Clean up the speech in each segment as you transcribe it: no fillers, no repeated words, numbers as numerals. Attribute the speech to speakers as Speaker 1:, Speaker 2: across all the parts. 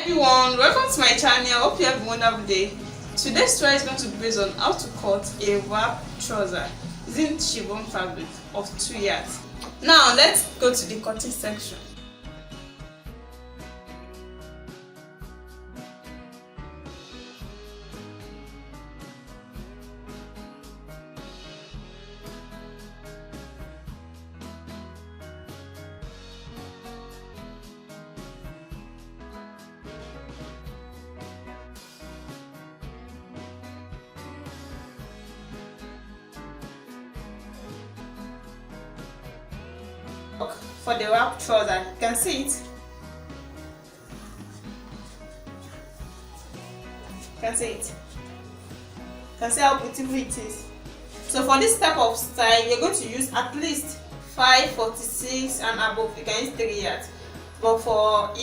Speaker 1: Everyone, welcome to my channel. I hope you have a wonderful day. Today's tutorial is going to be based on how to cut a wrap trouser using chiffon fabric of 2 yards. Now let's go to the cutting section. For the wrap trouser, you can see it. You can see it. You can see how beautiful it is. So for this type of style, you're going to use at least 5, 46 and above. You can use 3 yards. But for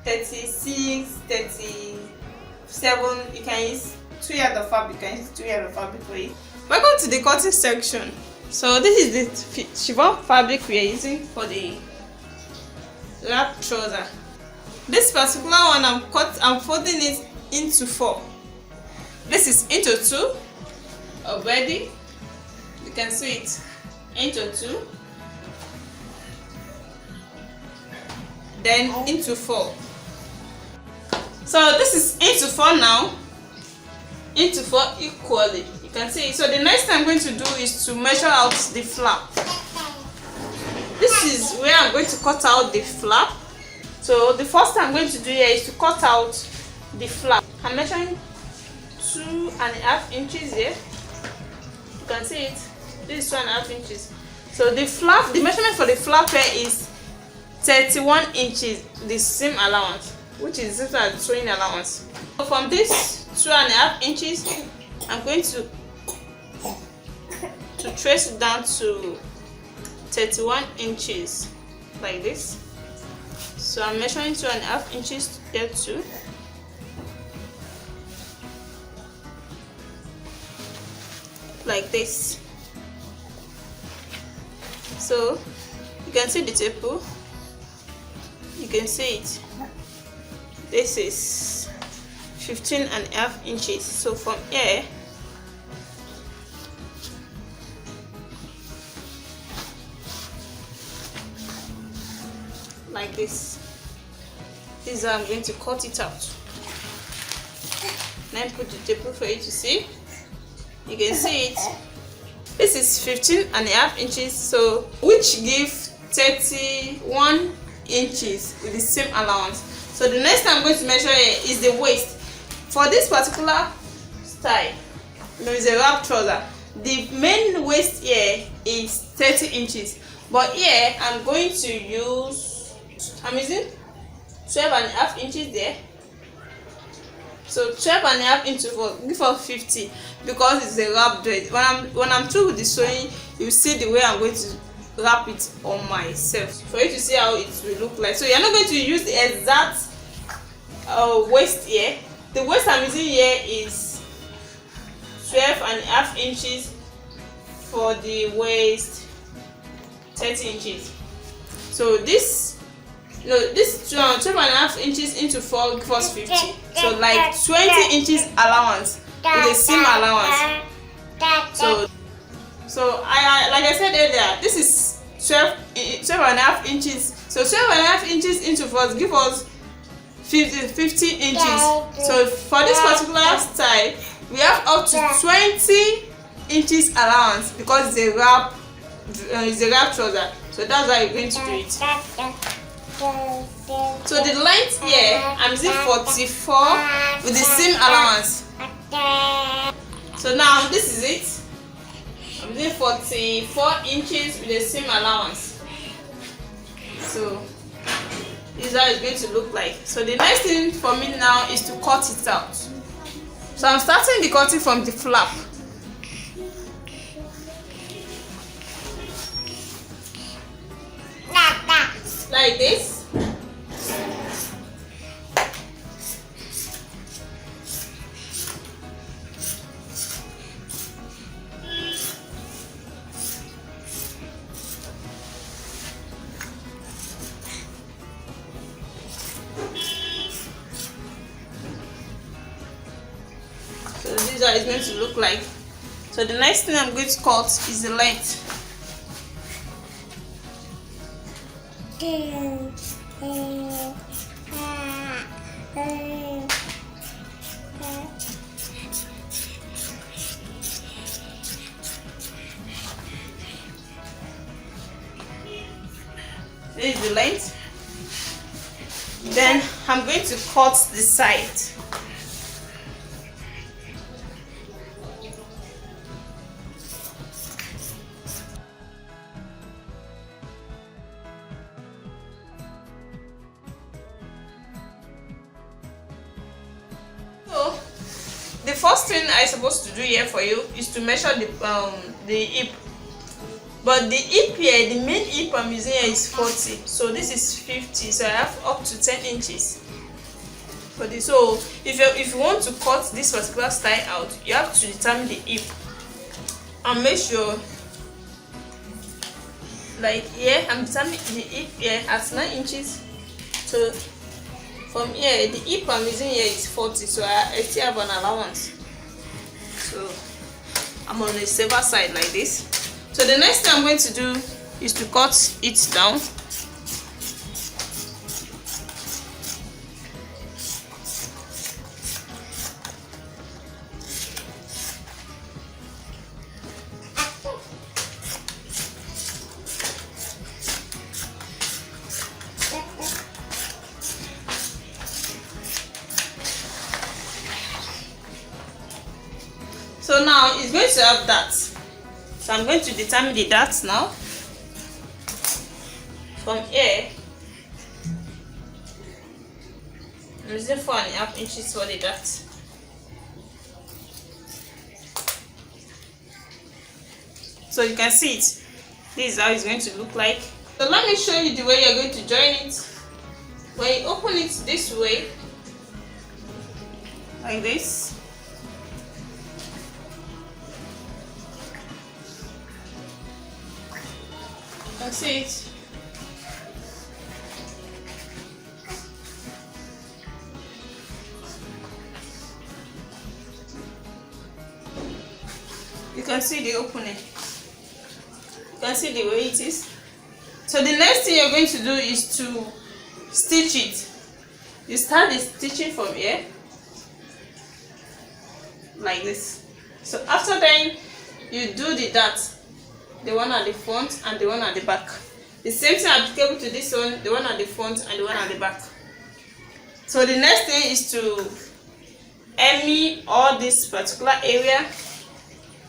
Speaker 1: 36, 37, you can use 2 yards of fabric. You can use 2 yards of fabric for it. Welcome to the cutting section. So this is the chiffon fabric we are using for the wrap trouser. This particular one I'm folding it into 4. This is into 2 already. You can see it into 2, then into 4. So this is into 4 now, into 4 equally. You can see it. So the next thing I'm going to do is to measure out the flap. This is where I'm going to cut out the flap. So the first thing I'm going to do here is to cut out the flap. I'm measuring 2.5 inches here. You can see it. This is 2.5 inches. So the flap, the measurement for the flap here is 31 inches, the seam allowance, which is equal to sewing allowance. So from this 2.5 inches, I'm going to trace it down to 31 inches like this. So I'm measuring 2.5 inches here too. Like this. So you can see the taper. You can see it. This is 15.5 inches. So from here, like this. This is how I'm going to cut it out. Then put the tape for you to see. You can see it. This is 15.5 inches, so which gives 31 inches with the same allowance. So the next thing I'm going to measure here is the waist. For this particular style, there is a wrap trouser. The main waist here is 30 inches, but here I'm using 12.5 inches there. So 12.5 into 4 give us 50, because it's a wrap dress. When I'm through with the sewing, you see the way I'm going to wrap it on myself for you to see how it will look like. So you're not going to use the exact waist here. The waist I'm using here is 12.5 inches for the waist, 30 inches. So this 12.5 inches into 4 gives us 50. So like 20 inches allowance with the seam allowance. So I like I said earlier, this is 12.5 inches. So 12.5 inches into 4 gives us 50 inches. So for this particular style, we have up to 20 inches allowance because it's a wrap trouser. So that's how you're going to do it. So the length here, I'm using 44 with the seam allowance. So now this is it. I'm using 44 inches with the seam allowance. So this is how it's going to look like. So the next thing for me now is to cut it out. So I'm starting the cutting from the flap. Like this. how it's going to look like. So the next thing I'm going to cut is the length. This is the length. Then I'm going to cut the side. So the first thing I'm supposed to do here for you is to measure the hip. But the hip here, the main hip I'm using here is 40, so this is 50, so I have up to 10 inches for this. So if you want to cut this particular style out, you have to determine the hip and make sure, like here I'm determining the hip here at 9 inches. So from here, the hip I'm using here is 40, so I still have an allowance, so I'm on the safer side like this. So the next thing I'm going to do is to cut it down. So now it's going to have that. So I'm going to determine the dart now. From here, I'm using 4.5 inches for the dart. So you can see it. This is how it's going to look like. So let me show you the way you're going to join it. When you open it this way, like this, that's it. You can see the opening. You can see the way it is. So the next thing you're going to do is to stitch it. You start the stitching from here, like this. So after then, you do the dart, the one at the front and the one at the back. The same thing applicable to this one, the one at the front and the one at the back. So the next thing is to hem all this particular area.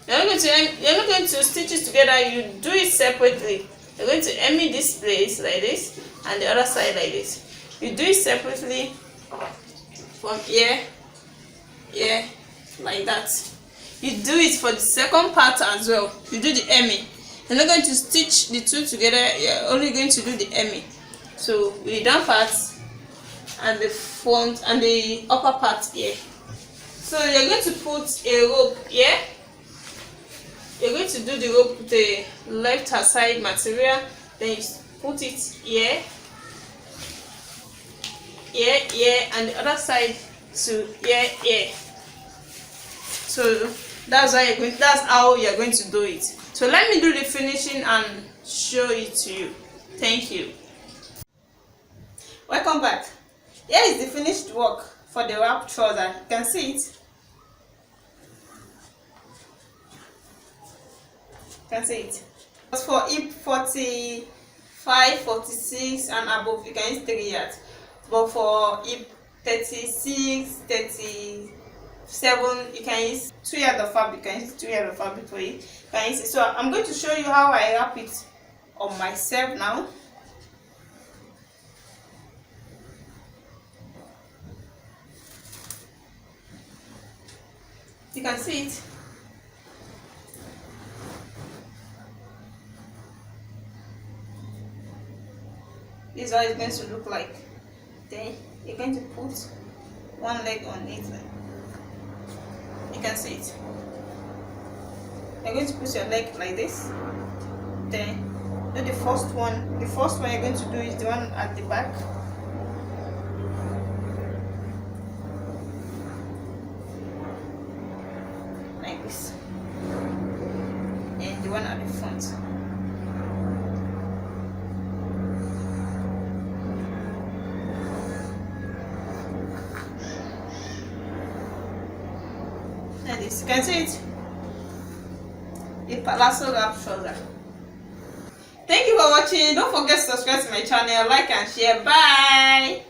Speaker 1: You're not going to stitch it together, you do it separately. You're going to hem this place like this and the other side like this. You do it separately from here, here, like that. You do it for the second part as well. You do the hemming. You're not going to stitch the two together, you're only going to do the hemming. So with the down part and the front and the upper part here. So you're going to put a rope here. You're going to do the rope with the left hand side material, then you put it here, here, here, and the other side to here, here. So that's how you're going to do it. So let me do the finishing and show it to you. Thank you. Welcome back. Here is the finished work for the wrap trouser. You can see it. You can see it. But for hip 45, 46 and above, you can use 3 yards. But for hip 36, 37, you can use 2 yards of fabric. You can use 2 yards of fabric for it. Can you see? So I'm going to show you how I wrap it on myself now. You can see it. This is how it's going to look like. Then you're going to put one leg on it. You can see it. You're going to put your leg like this. Then do the first one. The first one you're going to do is the one at the back. this, and the one at the front. Like this, you can see it. A Palazzo wrap trouser. Thank you for watching. Don't forget to subscribe to my channel, like and share. Bye.